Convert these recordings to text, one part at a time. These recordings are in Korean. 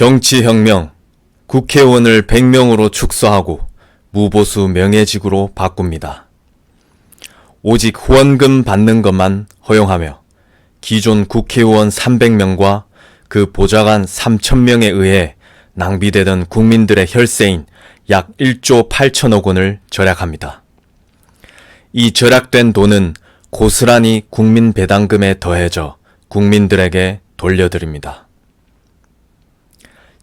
정치혁명, 국회의원을 100명으로 축소하고 무보수 명예직으로 바꿉니다. 오직 후원금 받는 것만 허용하며 기존 국회의원 300명과 그 보좌관 3,000명에 의해 낭비되던 국민들의 혈세인 약 1조 8천억 원을 절약합니다. 이 절약된 돈은 고스란히 국민 배당금에 더해져 국민들에게 돌려드립니다.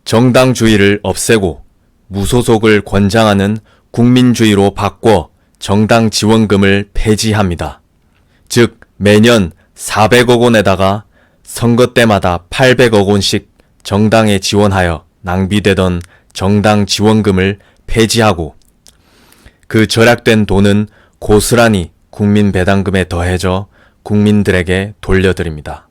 정당주의를 없애고 무소속을 권장하는 국민주의로 바꿔 정당 지원금을 폐지합니다. 즉 매년 400억 원에다가 선거 때마다 800억 원씩 정당에 지원하여 낭비되던 정당 지원금을 폐지하고 그 절약된 돈은 고스란히 국민 배당금에 더해져 국민들에게 돌려드립니다.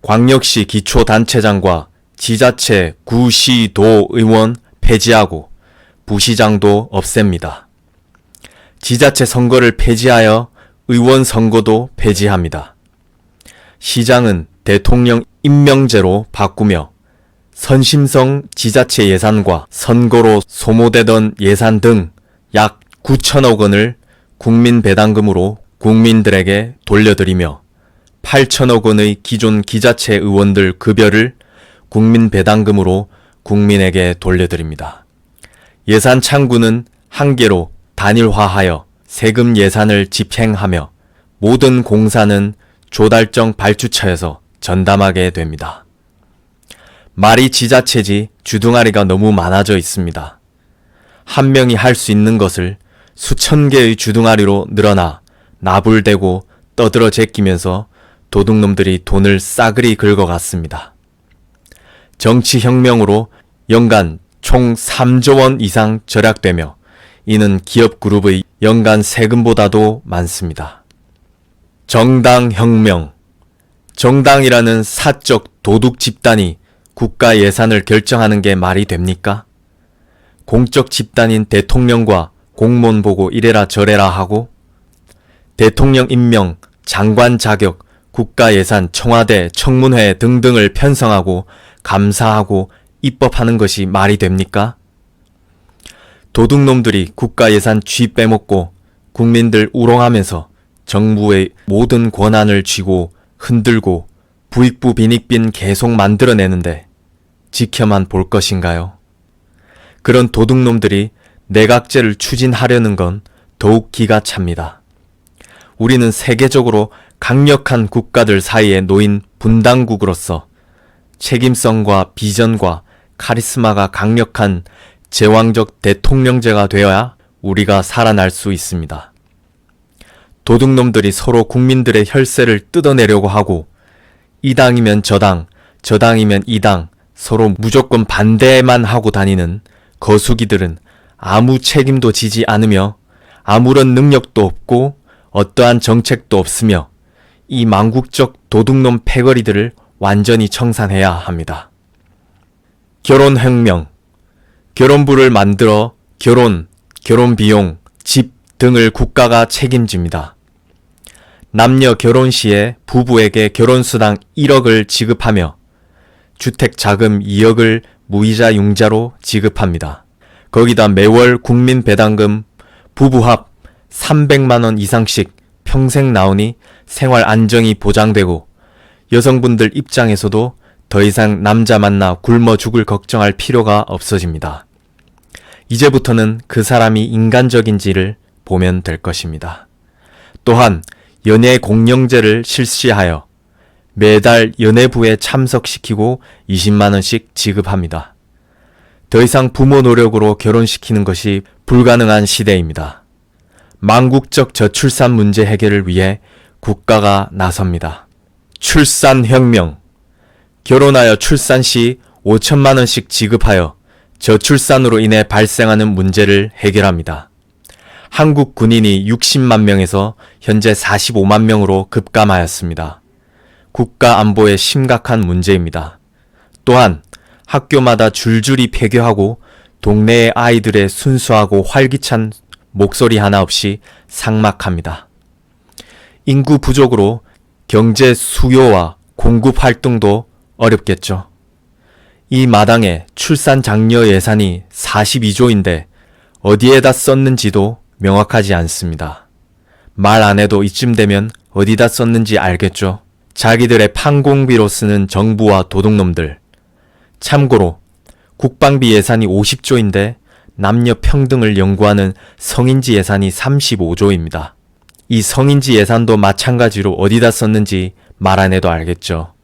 광역시 기초단체장과 지자체 구, 시, 도 의원 폐지하고 부시장도 없앱니다. 지자체 선거를 폐지하여 의원 선거도 폐지합니다. 시장은 대통령 임명제로 바꾸며 선심성 지자체 예산과 선거로 소모되던 예산 등 약 9천억 원을 국민 배당금으로 국민들에게 돌려드리며 8천억 원의 기존 기자체 의원들 급여를 국민 배당금으로 국민에게 돌려드립니다. 예산 창구는 한계로 단일화하여 세금 예산을 집행하며 모든 공사는 조달청 발주처에서 전담하게 됩니다. 말이 지자체지 주둥아리가 너무 많아져 있습니다. 한 명이 할 수 있는 것을 수천 개의 주둥아리로 늘어나 나불대고 떠들어 제끼면서 도둑놈들이 돈을 싸그리 긁어갔습니다. 정치혁명으로 연간 총 3조 원 이상 절약되며 이는 기업그룹의 연간 세금보다도 많습니다. 정당혁명. 정당이라는 사적 도둑 집단이 국가 예산을 결정하는 게 말이 됩니까? 공적 집단인 대통령과 공무원 보고 이래라 저래라 하고 대통령 임명, 장관 자격, 국가 예산, 청와대, 청문회 등등을 편성하고 감사하고 입법하는 것이 말이 됩니까? 도둑놈들이 국가 예산 쥐 빼먹고 국민들 우롱하면서 정부의 모든 권한을 쥐고 흔들고 부익부 빈익빈 계속 만들어내는데 지켜만 볼 것인가요? 그런 도둑놈들이 내각제를 추진하려는 건 더욱 기가 찹니다. 우리는 세계적으로 강력한 국가들 사이에 놓인 분당국으로서 책임성과 비전과 카리스마가 강력한 제왕적 대통령제가 되어야 우리가 살아날 수 있습니다. 도둑놈들이 서로 국민들의 혈세를 뜯어내려고 하고 이 당이면 저 당, 저 당이면 이 당 서로 무조건 반대만 하고 다니는 거수기들은 아무 책임도 지지 않으며 아무런 능력도 없고 어떠한 정책도 없으며 이 망국적 도둑놈 패거리들을 완전히 청산해야 합니다. 결혼혁명. 결혼부를 만들어 결혼, 결혼비용, 집 등을 국가가 책임집니다. 남녀 결혼 시에 부부에게 결혼수당 1억을 지급하며 주택자금 2억을 무이자 융자로 지급합니다. 거기다 매월 국민 배당금 부부 합 300만원 이상씩 평생 나오니 생활 안정이 보장되고 여성분들 입장에서도 더 이상 남자 만나 굶어 죽을 걱정할 필요가 없어집니다. 이제부터는 그 사람이 인간적인지를 보면 될 것입니다. 또한 연예 공영제를 실시하여 매달 연예부에 참석시키고 20만원씩 지급합니다. 더 이상 부모 노력으로 결혼시키는 것이 불가능한 시대입니다. 망국적 저출산 문제 해결을 위해 국가가 나섭니다. 출산혁명. 결혼하여 출산 시 5천만원씩 지급하여 저출산으로 인해 발생하는 문제를 해결합니다. 한국 군인이 60만 명에서 현재 45만 명으로 급감하였습니다. 국가 안보에 심각한 문제입니다. 또한 학교마다 줄줄이 폐교하고 동네의 아이들의 순수하고 활기찬 목소리 하나 없이 삭막합니다. 인구 부족으로 경제 수요와 공급 활동도 어렵겠죠. 이 마당에 출산 장려 예산이 42조인데 어디에다 썼는지도 명확하지 않습니다. 말 안 해도 이쯤 되면 어디다 썼는지 알겠죠? 자기들의 판공비로 쓰는 정부와 도둑놈들. 참고로 국방비 예산이 50조인데 남녀 평등을 연구하는 성인지 예산이 35조입니다. 이 성인지 예산도 마찬가지로 어디다 썼는지 말 안 해도 알겠죠.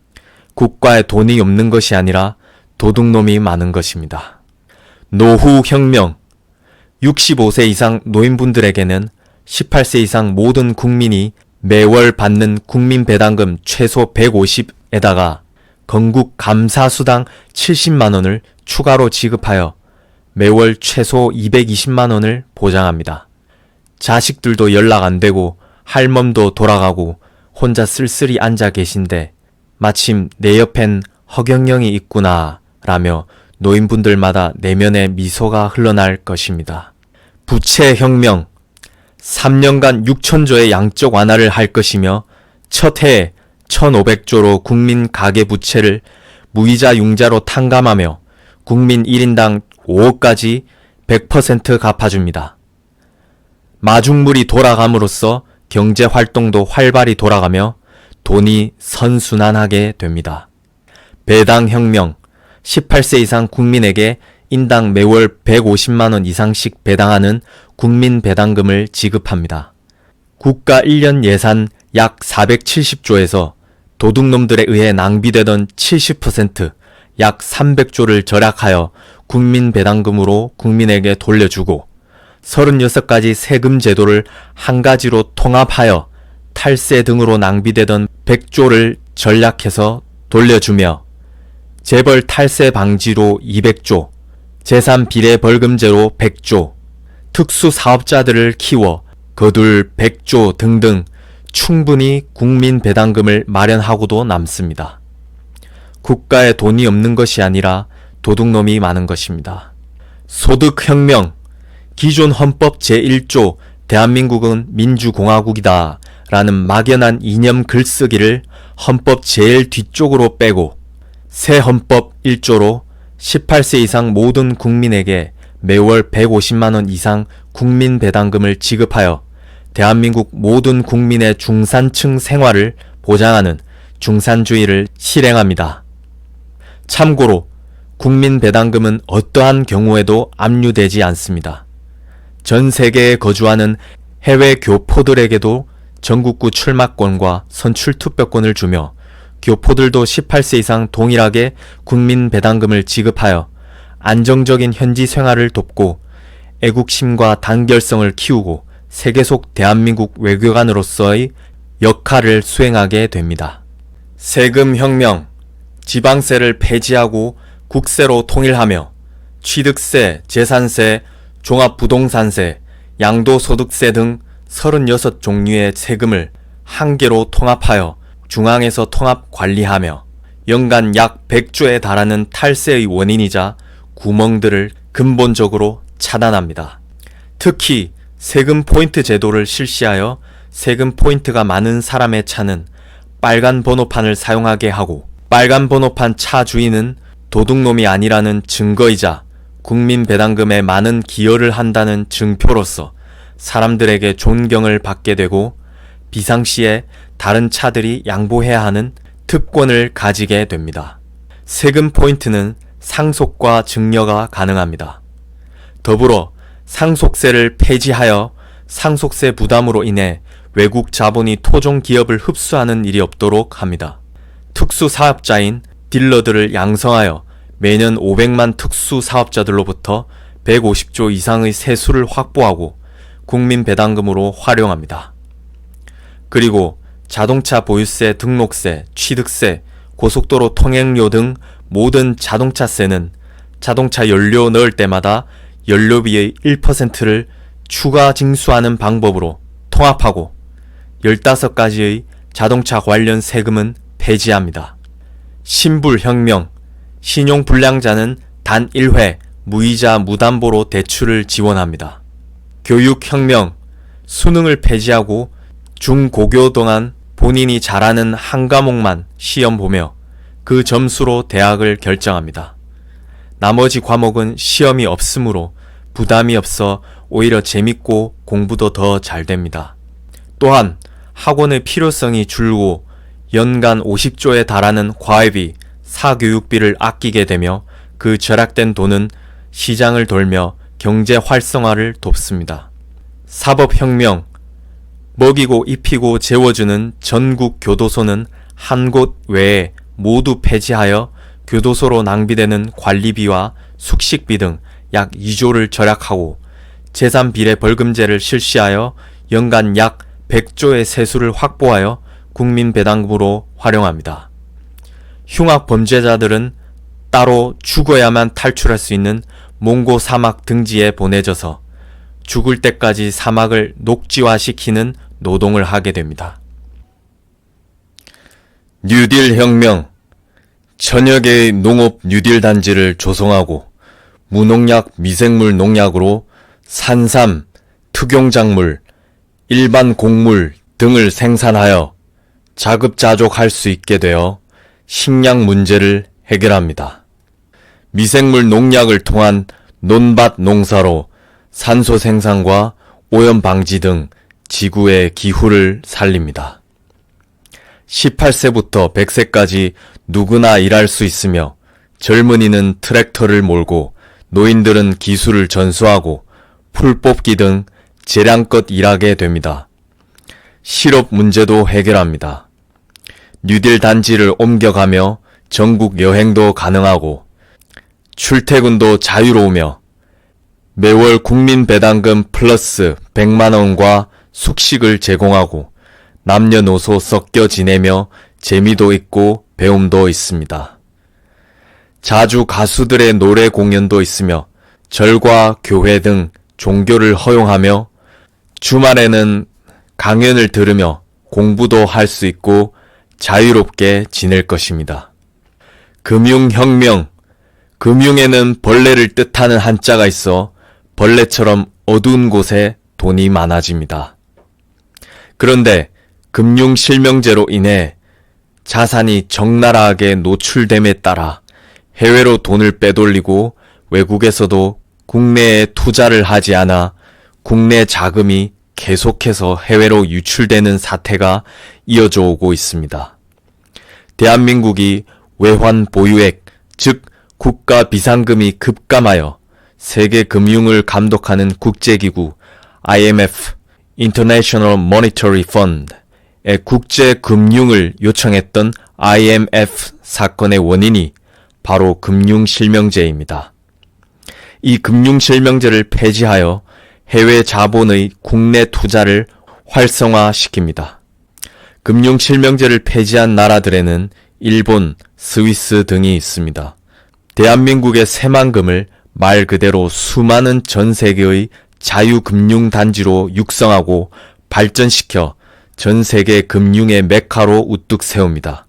국가에 돈이 없는 것이 아니라 도둑놈이 많은 것입니다. 노후혁명. 65세 이상 노인분들에게는 18세 이상 모든 국민이 매월 받는 국민배당금 최소 150에다가 건국 감사수당 70만원을 추가로 지급하여 매월 최소 220만원을 보장합니다. 자식들도 연락 안 되고 할멈도 돌아가고 혼자 쓸쓸히 앉아 계신데 마침 내 옆엔 허경영이 있구나 라며 노인분들마다 내면의 미소가 흘러날 것입니다. 부채혁명. 3년간 6천조의 양적 완화를 할 것이며 첫 해에 1,500조로 국민 가계부채를 무이자 융자로 탕감하며 국민 1인당 5억까지 100% 갚아줍니다. 마중물이 돌아감으로써 경제활동도 활발히 돌아가며 돈이 선순환하게 됩니다. 배당혁명. 18세 이상 국민에게 인당 매월 150만원 이상씩 배당하는 국민배당금을 지급합니다. 국가 1년 예산 약 470조에서 도둑놈들에 의해 낭비되던 70%, 약 300조를 절약하여 국민배당금으로 국민에게 돌려주고 36가지 세금 제도를 한 가지로 통합하여 탈세 등으로 낭비되던 100조를 전략해서 돌려주며 재벌 탈세 방지로 200조, 재산 비례 벌금제로 100조, 특수사업자들을 키워 거둘 100조 등등 충분히 국민 배당금을 마련하고도 남습니다. 국가에 돈이 없는 것이 아니라 도둑놈이 많은 것입니다. 소득혁명. 기존 헌법 제1조 대한민국은 민주공화국이다 라는 막연한 이념 글쓰기를 헌법 제일 뒤쪽으로 빼고 새 헌법 1조로 18세 이상 모든 국민에게 매월 150만원 이상 국민배당금을 지급하여 대한민국 모든 국민의 중산층 생활을 보장하는 중산주의를 실행합니다. 참고로 국민배당금은 어떠한 경우에도 압류되지 않습니다. 전 세계에 거주하는 해외 교포들에게도 전국구 출마권과 선출투표권을 주며 교포들도 18세 이상 동일하게 국민배당금을 지급하여 안정적인 현지 생활을 돕고 애국심과 단결성을 키우고 세계 속 대한민국 외교관으로서의 역할을 수행하게 됩니다. 세금혁명. 지방세를 폐지하고 국세로 통일하며 취득세, 재산세, 종합부동산세, 양도소득세 등 36종류의 세금을 한 개로 통합하여 중앙에서 통합 관리하며 연간 약 100조에 달하는 탈세의 원인이자 구멍들을 근본적으로 차단합니다. 특히 세금 포인트 제도를 실시하여 세금 포인트가 많은 사람의 차는 빨간 번호판을 사용하게 하고 빨간 번호판 차 주인은 도둑놈이 아니라는 증거이자 국민배당금에 많은 기여를 한다는 증표로서 사람들에게 존경을 받게 되고 비상시에 다른 차들이 양보해야 하는 특권을 가지게 됩니다. 세금 포인트는 상속과 증여가 가능합니다. 더불어 상속세를 폐지하여 상속세 부담으로 인해 외국 자본이 토종 기업을 흡수하는 일이 없도록 합니다. 특수사업자인 딜러들을 양성하여 매년 500만 특수사업자들로부터 150조 이상의 세수를 확보하고 국민배당금으로 활용합니다. 그리고 자동차 보유세, 등록세, 취득세, 고속도로 통행료 등 모든 자동차세는 자동차 연료 넣을 때마다 연료비의 1%를 추가 징수하는 방법으로 통합하고 15가지의 자동차 관련 세금은 폐지합니다. 신불혁명. 신용불량자는 단 1회 무이자 무담보로 대출을 지원합니다. 교육혁명. 수능을 폐지하고 중고교 동안 본인이 잘하는 한 과목만 시험 보며 그 점수로 대학을 결정합니다. 나머지 과목은 시험이 없으므로 부담이 없어 오히려 재밌고 공부도 더 잘 됩니다. 또한 학원의 필요성이 줄고 연간 50조에 달하는 과외비, 사교육비를 아끼게 되며 그 절약된 돈은 시장을 돌며 경제 활성화를 돕습니다. 사법혁명, 먹이고 입히고 재워주는 전국 교도소는 한 곳 외에 모두 폐지하여 교도소로 낭비되는 관리비와 숙식비 등 약 2조를 절약하고 재산비례 벌금제를 실시하여 연간 약 100조의 세수를 확보하여 국민배당금으로 활용합니다. 흉악 범죄자들은 따로 죽어야만 탈출할 수 있는 몽고 사막 등지에 보내져서 죽을 때까지 사막을 녹지화시키는 노동을 하게 됩니다. 뉴딜 혁명, 천여 개의 농업 뉴딜 단지를 조성하고 무농약 미생물 농약으로 산삼, 특용작물, 일반 곡물 등을 생산하여 자급자족할 수 있게 되어 식량 문제를 해결합니다. 미생물 농약을 통한 논밭 농사로 산소 생산과 오염 방지 등 지구의 기후를 살립니다. 18세부터 100세까지 누구나 일할 수 있으며 젊은이는 트랙터를 몰고 노인들은 기술을 전수하고 풀 뽑기 등 재량껏 일하게 됩니다. 실업 문제도 해결합니다. 뉴딜 단지를 옮겨가며 전국 여행도 가능하고 출퇴근도 자유로우며 매월 국민배당금 플러스 100만원과 숙식을 제공하고 남녀노소 섞여 지내며 재미도 있고 배움도 있습니다. 자주 가수들의 노래 공연도 있으며 절과 교회 등 종교를 허용하며 주말에는 강연을 들으며 공부도 할 수 있고 자유롭게 지낼 것입니다. 금융혁명, 금융에는 벌레를 뜻하는 한자가 있어 벌레처럼 어두운 곳에 돈이 많아집니다. 그런데 금융실명제로 인해 자산이 적나라하게 노출됨에 따라 해외로 돈을 빼돌리고 외국에서도 국내에 투자를 하지 않아 국내 자금이 계속해서 해외로 유출되는 사태가 이어져 오고 있습니다. 대한민국이 외환 보유액, 즉 국가 비상금이 급감하여 세계 금융을 감독하는 국제기구 IMF, International Monetary Fund의 국제 금융을 요청했던 IMF 사건의 원인이 바로 금융실명제입니다. 이 금융실명제를 폐지하여 해외 자본의 국내 투자를 활성화시킵니다. 금융실명제를 폐지한 나라들에는 일본, 스위스 등이 있습니다. 대한민국의 새만금을 말 그대로 수많은 전 세계의 자유금융단지로 육성하고 발전시켜 전 세계 금융의 메카로 우뚝 세웁니다.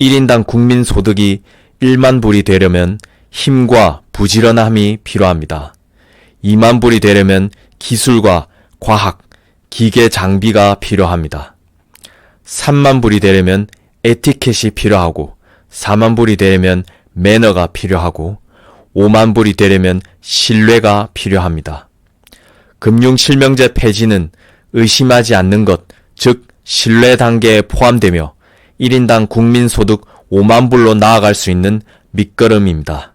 1인당 국민소득이 1만 불이 되려면 힘과 부지런함이 필요합니다. 2만 불이 되려면 기술과 과학, 기계 장비가 필요합니다. 3만 불이 되려면 에티켓이 필요하고 4만 불이 되려면 매너가 필요하고 5만 불이 되려면 신뢰가 필요합니다. 금융실명제 폐지는 의심하지 않는 것, 즉 신뢰 단계에 포함되며 1인당 국민소득 5만 불로 나아갈 수 있는 밑거름입니다.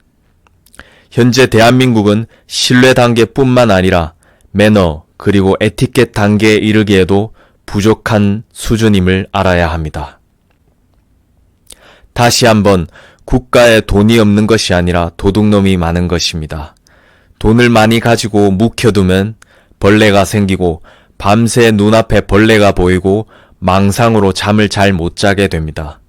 현재 대한민국은 신뢰 단계뿐만 아니라 매너 그리고 에티켓 단계에 이르기에도 부족한 수준임을 알아야 합니다. 다시 한번 국가에 돈이 없는 것이 아니라 도둑놈이 많은 것입니다. 돈을 많이 가지고 묵혀두면 벌레가 생기고 밤새 눈앞에 벌레가 보이고 망상으로 잠을 잘 못 자게 됩니다.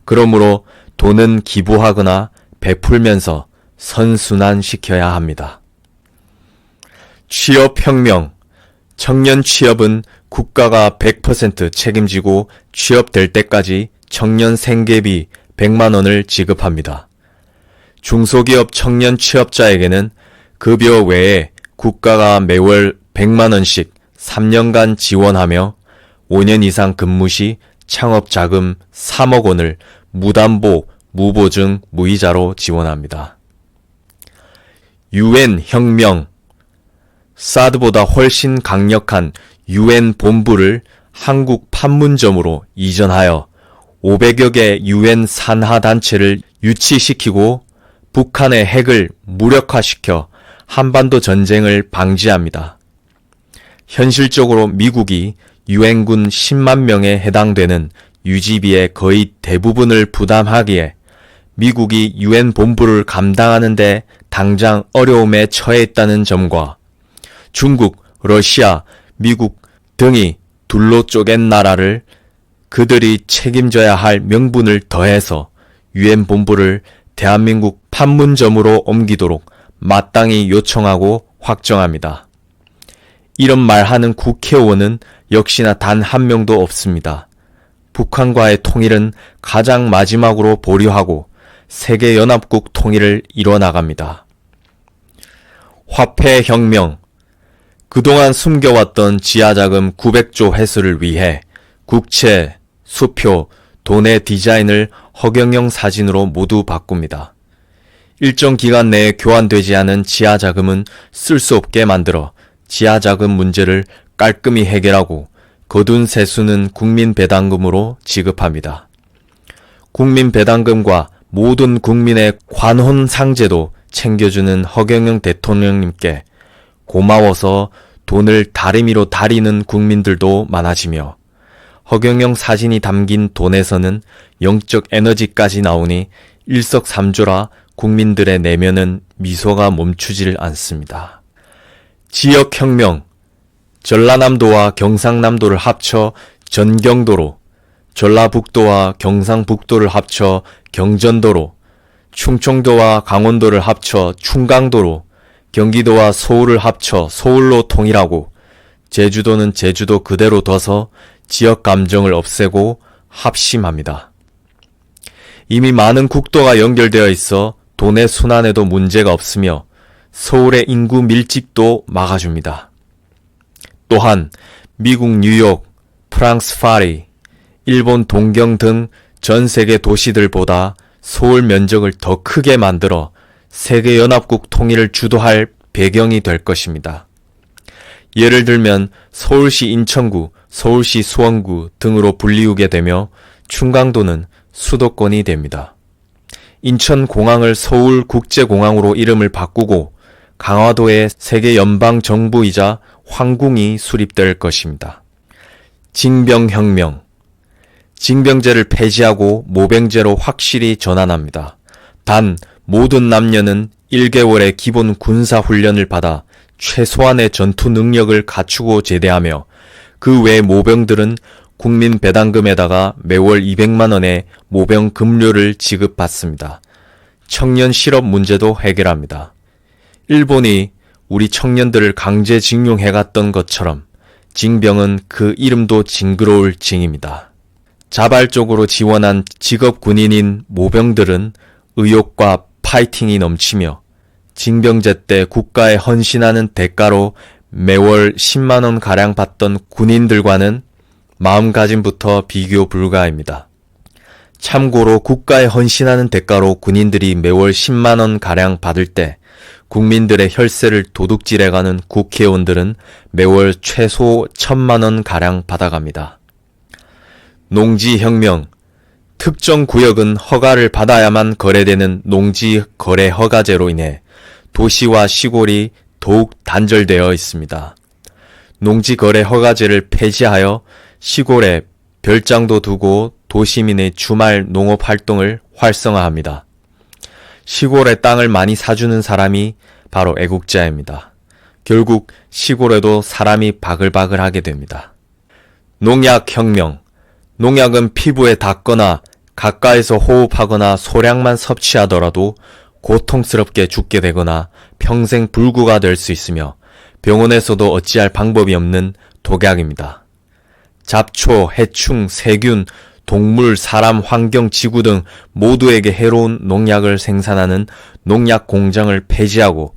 그러므로 돈은 기부하거나 베풀면서 선순환시켜야 합니다. 취업혁명, 청년 취업은 국가가 100% 책임지고 취업될 때까지 청년 생계비 100만 원을 지급합니다. 중소기업 청년 취업자에게는 급여 외에 국가가 매월 100만 원씩 3년간 지원하며 5년 이상 근무 시 창업자금 3억 원을 무담보, 무보증, 무이자로 지원합니다. 유엔 혁명. 사드보다 훨씬 강력한 유엔 본부를 한국 판문점으로 이전하여 500여 개 유엔 산하 단체를 유치시키고 북한의 핵을 무력화시켜 한반도 전쟁을 방지합니다. 현실적으로 미국이 유엔군 10만 명에 해당되는 유지비의 거의 대부분을 부담하기에 미국이 유엔 본부를 감당하는 데 당장 어려움에 처해 있다는 점과 중국, 러시아, 미국 등이 둘로 쪼갠 나라를 그들이 책임져야 할 명분을 더해서 유엔 본부를 대한민국 판문점으로 옮기도록 마땅히 요청하고 확정합니다. 이런 말하는 국회의원은 역시나 단 한 명도 없습니다. 북한과의 통일은 가장 마지막으로 보류하고 세계연합국 통일을 이뤄나갑니다. 화폐혁명. 그동안 숨겨왔던 지하자금 900조 회수를 위해 국채, 수표, 돈의 디자인을 허경영 사진으로 모두 바꿉니다. 일정 기간 내에 교환되지 않은 지하자금은 쓸 수 없게 만들어 지하자금 문제를 깔끔히 해결하고 거둔 세수는 국민배당금으로 지급합니다. 국민배당금과 모든 국민의 관혼상제도 챙겨주는 허경영 대통령님께 고마워서 돈을 다리미로 다리는 국민들도 많아지며 허경영 사진이 담긴 돈에서는 영적 에너지까지 나오니 일석삼조라 국민들의 내면은 미소가 멈추질 않습니다. 지역혁명. 전라남도와 경상남도를 합쳐 전경도로, 전라북도와 경상북도를 합쳐 경전도로, 충청도와 강원도를 합쳐 충강도로, 경기도와 서울을 합쳐 서울로 통일하고 제주도는 제주도 그대로 둬서 지역 감정을 없애고 합심합니다. 이미 많은 국도가 연결되어 있어 도내 순환에도 문제가 없으며 서울의 인구 밀집도 막아줍니다. 또한 미국 뉴욕, 프랑스 파리, 일본 동경 등 전 세계 도시들보다 서울 면적을 더 크게 만들어 세계연합국 통일을 주도할 배경이 될 것입니다. 예를 들면 서울시 인천구, 서울시 수원구 등으로 불리우게 되며 충강도는 수도권이 됩니다. 인천공항을 서울국제공항으로 이름을 바꾸고 강화도에 세계연방정부이자 황궁이 수립될 것입니다. 징병혁명. 징병제를 폐지하고 모병제로 확실히 전환합니다. 단 모든 남녀는 1개월의 기본 군사훈련을 받아 최소한의 전투 능력을 갖추고 제대하며 그 외 모병들은 국민 배당금에다가 매월 200만 원의 모병 급료를 지급받습니다. 청년 실업 문제도 해결합니다. 일본이 우리 청년들을 강제징용해갔던 것처럼 징병은 그 이름도 징그러울 징입니다. 자발적으로 지원한 직업 군인인 모병들은 의욕과 파이팅이 넘치며 징병제 때 국가에 헌신하는 대가로 매월 10만원 가량 받던 군인들과는 마음가짐부터 비교 불가합니다. 참고로 국가에 헌신하는 대가로 군인들이 매월 10만원 가량 받을 때 국민들의 혈세를 도둑질해가는 국회의원들은 매월 최소 1000만원 가량 받아갑니다. 농지혁명. 특정 구역은 허가를 받아야만 거래되는 농지거래 허가제로 인해 도시와 시골이 더욱 단절되어 있습니다. 농지거래 허가제를 폐지하여 시골에 별장도 두고 도시민의 주말 농업활동을 활성화합니다. 시골의 땅을 많이 사주는 사람이 바로 애국자입니다. 결국 시골에도 사람이 바글바글하게 됩니다. 농약혁명. 농약은 피부에 닿거나 가까이서 호흡하거나 소량만 섭취하더라도 고통스럽게 죽게 되거나 평생 불구가 될 수 있으며 병원에서도 어찌할 방법이 없는 독약입니다. 잡초, 해충, 세균, 동물, 사람, 환경, 지구 등 모두에게 해로운 농약을 생산하는 농약 공장을 폐지하고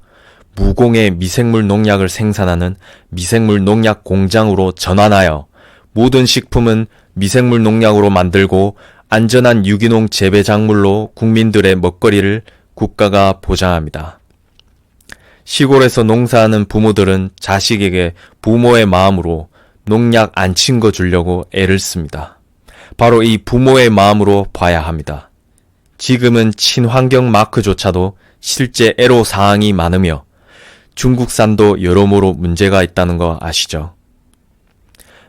무공해 미생물 농약을 생산하는 미생물 농약 공장으로 전환하여 모든 식품은 미생물 농약으로 만들고 안전한 유기농 재배 작물로 국민들의 먹거리를 국가가 보장합니다. 시골에서 농사하는 부모들은 자식에게 부모의 마음으로 농약 안 친 거 주려고 애를 씁니다. 바로 이 부모의 마음으로 봐야 합니다. 지금은 친환경 마크조차도 실제 애로사항이 많으며 중국산도 여러모로 문제가 있다는 거 아시죠?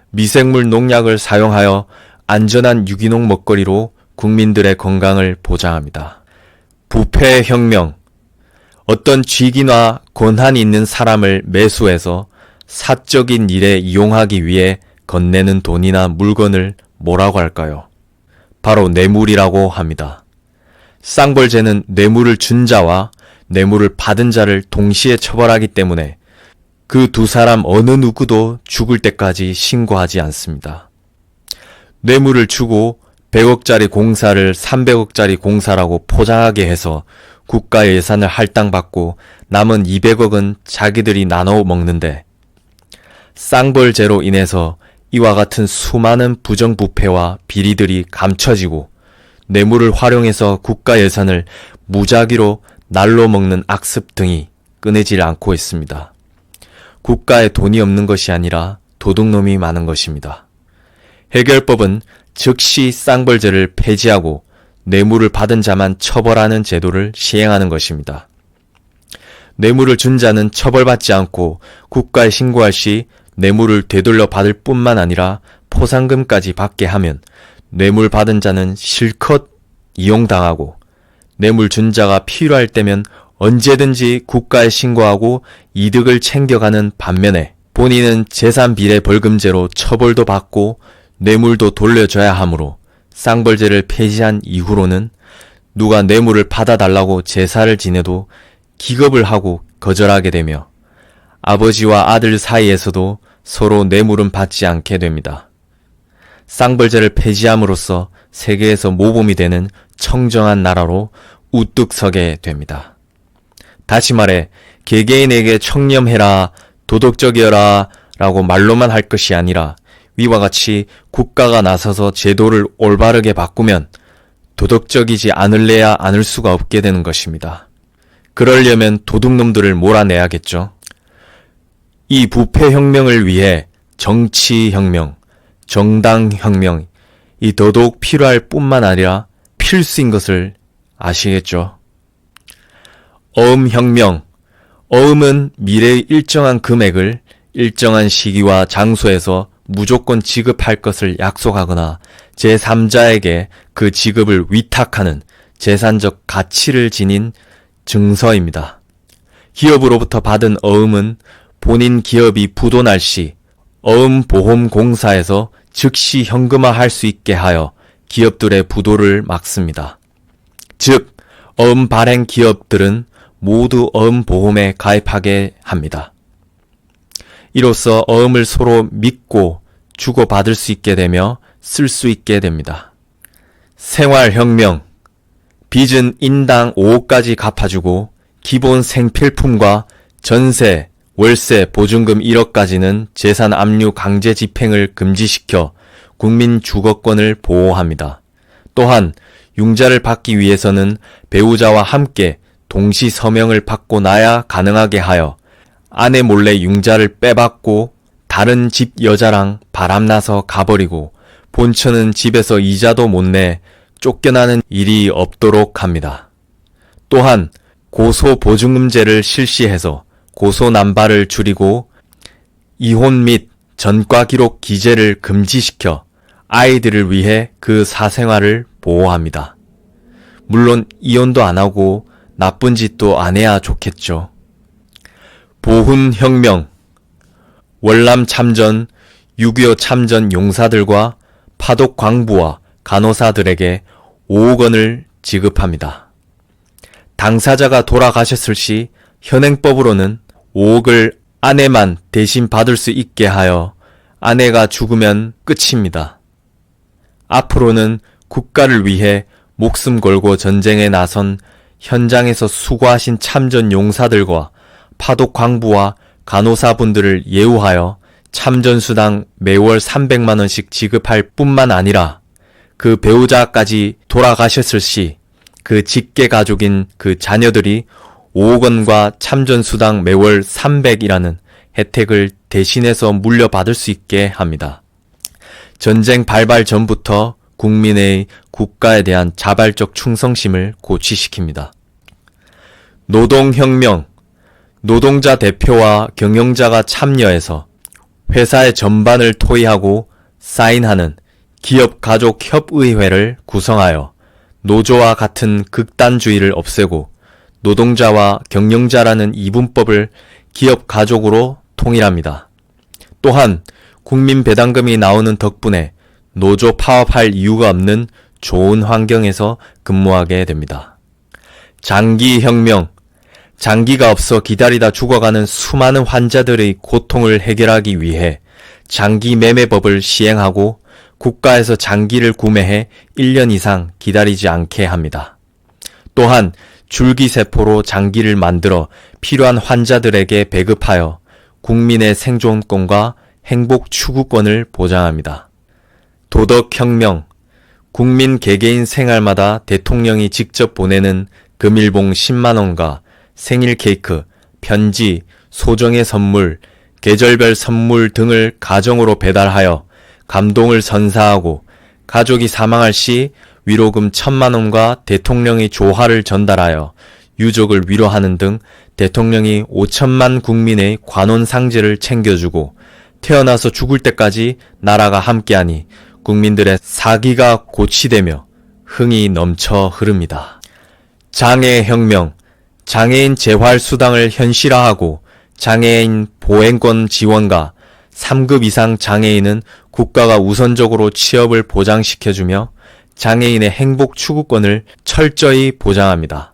미생물 농약을 사용하여 안전한 유기농 먹거리로 국민들의 건강을 보장합니다. 부패혁명. 어떤 직위나 권한이 있는 사람을 매수해서 사적인 일에 이용하기 위해 건네는 돈이나 물건을 뭐라고 할까요? 바로 뇌물이라고 합니다. 쌍벌제는 뇌물을 준 자와 뇌물을 받은 자를 동시에 처벌하기 때문에 그 두 사람 어느 누구도 죽을 때까지 신고하지 않습니다. 뇌물을 주고 100억짜리 공사를 300억짜리 공사라고 포장하게 해서 국가 예산을 할당받고 남은 200억은 자기들이 나눠 먹는데 쌍벌제로 인해서 이와 같은 수많은 부정부패와 비리들이 감춰지고 뇌물을 활용해서 국가 예산을 무작위로 날로 먹는 악습 등이 끊이질 않고 있습니다. 국가에 돈이 없는 것이 아니라 도둑놈이 많은 것입니다. 해결법은 즉시 쌍벌제를 폐지하고 뇌물을 받은 자만 처벌하는 제도를 시행하는 것입니다. 뇌물을 준 자는 처벌받지 않고 국가에 신고할 시 뇌물을 되돌려 받을 뿐만 아니라 포상금까지 받게 하면 뇌물 받은 자는 실컷 이용당하고 뇌물 준 자가 필요할 때면 언제든지 국가에 신고하고 이득을 챙겨가는 반면에 본인은 재산비례벌금제로 처벌도 받고 뇌물도 돌려줘야 하므로 쌍벌제를 폐지한 이후로는 누가 뇌물을 받아달라고 제사를 지내도 기겁을 하고 거절하게 되며 아버지와 아들 사이에서도 서로 뇌물은 받지 않게 됩니다. 쌍벌제를 폐지함으로써 세계에서 모범이 되는 청정한 나라로 우뚝 서게 됩니다. 다시 말해 개개인에게 청렴해라, 도덕적이어라 라고 말로만 할 것이 아니라 위와 같이 국가가 나서서 제도를 올바르게 바꾸면 도덕적이지 않을래야 않을 수가 없게 되는 것입니다. 그러려면 도둑놈들을 몰아내야겠죠. 이 부패혁명을 위해 정치혁명, 정당혁명, 이 더더욱 필요할 뿐만 아니라 필수인 것을 아시겠죠? 어음혁명. 어음은 미래의 일정한 금액을 일정한 시기와 장소에서 무조건 지급할 것을 약속하거나 제3자에게 그 지급을 위탁하는 재산적 가치를 지닌 증서입니다. 기업으로부터 받은 어음은 본인 기업이 부도날 시 어음보험공사에서 즉시 현금화할 수 있게 하여 기업들의 부도를 막습니다. 즉, 어음 발행 기업들은 모두 어음보험에 가입하게 합니다. 이로써 어음을 서로 믿고 주고받을 수 있게 되며 쓸 수 있게 됩니다. 생활혁명. 빚은 인당 5억까지 갚아주고 기본 생필품과 전세, 월세, 보증금 1억까지는 재산 압류 강제 집행을 금지시켜 국민 주거권을 보호합니다. 또한 융자를 받기 위해서는 배우자와 함께 동시 서명을 받고 나야 가능하게 하여 아내 몰래 융자를 빼받고 다른 집 여자랑 바람나서 가버리고 본처는 집에서 이자도 못 내 쫓겨나는 일이 없도록 합니다. 또한 고소보증금제를 실시해서 고소난발을 줄이고 이혼 및 전과기록 기재를 금지시켜 아이들을 위해 그 사생활을 보호합니다. 물론 이혼도 안 하고 나쁜 짓도 안 해야 좋겠죠. 보훈혁명. 월남 참전, 6.25 참전 용사들과 파독 광부와 간호사들에게 5억 원을 지급합니다. 당사자가 돌아가셨을 시 현행법으로는 5억을 아내만 대신 받을 수 있게 하여 아내가 죽으면 끝입니다. 앞으로는 국가를 위해 목숨 걸고 전쟁에 나선 현장에서 수고하신 참전 용사들과 파독 광부와 간호사분들을 예우하여 참전수당 매월 300만 원씩 지급할 뿐만 아니라 그 배우자까지 돌아가셨을 시 그 직계 가족인 그 자녀들이 5억 원과 참전수당 매월 300이라는 혜택을 대신해서 물려받을 수 있게 합니다. 전쟁 발발 전부터 국민의 국가에 대한 자발적 충성심을 고취시킵니다. 노동혁명, 노동자 대표와 경영자가 참여해서 회사의 전반을 토의하고 사인하는 기업가족협의회를 구성하여 노조와 같은 극단주의를 없애고 노동자와 경영자라는 이분법을 기업가족으로 통일합니다. 또한 국민 배당금이 나오는 덕분에 노조 파업할 이유가 없는 좋은 환경에서 근무하게 됩니다. 장기혁명, 장기가 없어 기다리다 죽어가는 수많은 환자들의 고통을 해결하기 위해 장기 매매법을 시행하고 국가에서 장기를 구매해 1년 이상 기다리지 않게 합니다. 또한 줄기세포로 장기를 만들어 필요한 환자들에게 배급하여 국민의 생존권과 행복 추구권을 보장합니다. 도덕혁명, 국민 개개인 생활마다 대통령이 직접 보내는 금일봉 10만원과 생일 케이크, 편지, 소정의 선물, 계절별 선물 등을 가정으로 배달하여 감동을 선사하고 가족이 사망할 시 위로금 1,000만원과 대통령의 조화를 전달하여 유족을 위로하는 등 대통령이 5천만 국민의 관혼상제를 챙겨주고 태어나서 죽을 때까지 나라가 함께하니 국민들의 사기가 고치되며 흥이 넘쳐 흐릅니다. 장애혁명, 장애인 재활수당을 현실화하고 장애인 보행권 지원과 3급 이상 장애인은 국가가 우선적으로 취업을 보장시켜주며 장애인의 행복 추구권을 철저히 보장합니다.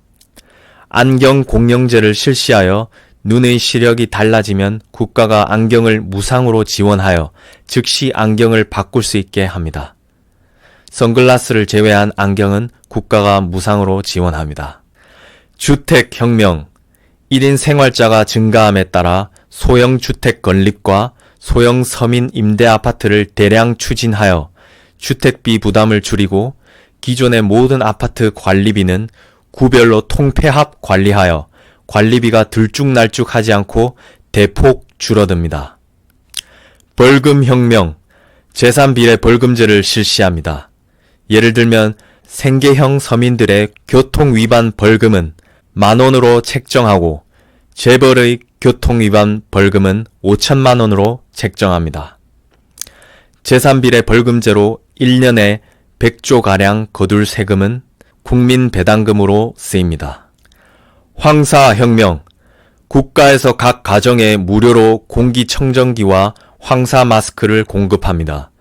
안경 공영제를 실시하여 눈의 시력이 달라지면 국가가 안경을 무상으로 지원하여 즉시 안경을 바꿀 수 있게 합니다. 선글라스를 제외한 안경은 국가가 무상으로 지원합니다. 주택혁명, 1인 생활자가 증가함에 따라 소형 주택 건립과 소형 서민 임대 아파트를 대량 추진하여 주택비 부담을 줄이고 기존의 모든 아파트 관리비는 구별로 통폐합 관리하여 관리비가 들쭉날쭉하지 않고 대폭 줄어듭니다. 벌금혁명, 재산비례 벌금제를 실시합니다. 예를 들면 생계형 서민들의 교통위반 벌금은 10,000원으로 책정하고 재벌의 교통위반 벌금은 5천만원으로 책정합니다. 재산비례 벌금제로 1년에 100조가량 거둘 세금은 국민 배당금으로 쓰입니다. 황사혁명, 국가에서 각 가정에 무료로 공기청정기와 황사 마스크를 공급합니다.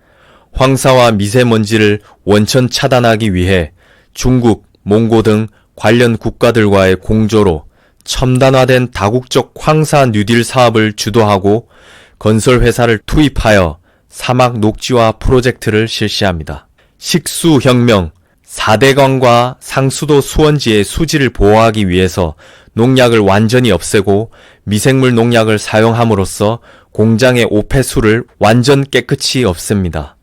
황사와 미세먼지를 원천 차단하기 위해 중국, 몽고 등 관련 국가들과의 공조로 첨단화된 다국적 황사 뉴딜 사업을 주도하고 건설회사를 투입하여 사막 녹지화 프로젝트를 실시합니다. 식수혁명, 4대강과 상수도 수원지의 수지를 보호하기 위해서 농약을 완전히 없애고 미생물 농약을 사용함으로써 공장의 오폐수를 완전 깨끗이 없앱니다.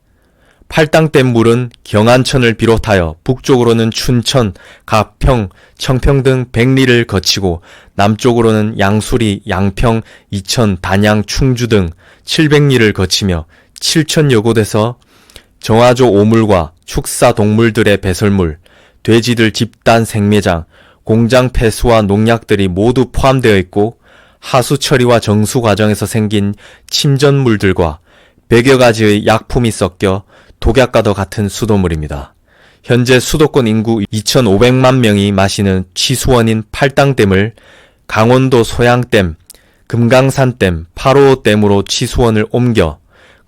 팔당댐 물은 경안천을 비롯하여 북쪽으로는 춘천, 가평, 청평 등 백리를 거치고 남쪽으로는 양수리, 양평, 이천, 단양, 충주 등 700리를 거치며 7천여 곳에서 정화조 오물과 축사 동물들의 배설물, 돼지들 집단 생매장, 공장 폐수와 농약들이 모두 포함되어 있고 하수 처리와 정수 과정에서 생긴 침전물들과 100여 가지의 약품이 섞여 독약과도 같은 수돗물입니다. 현재 수도권 인구 2,500만 명이 마시는 취수원인 팔당댐을 강원도 소양댐, 금강산댐, 855댐으로 취수원을 옮겨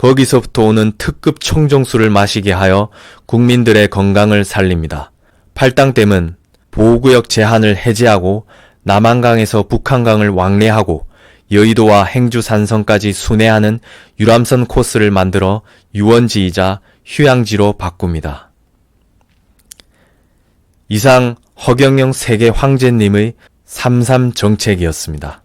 거기서부터 오는 특급 청정수를 마시게 하여 국민들의 건강을 살립니다. 팔당댐은 보호구역 제한을 해제하고 남한강에서 북한강을 왕래하고 여의도와 행주산성까지 순회하는 유람선 코스를 만들어 유원지이자 휴양지로 바꿉니다. 이상 허경영 세계 황제님의 3.3 정책이었습니다.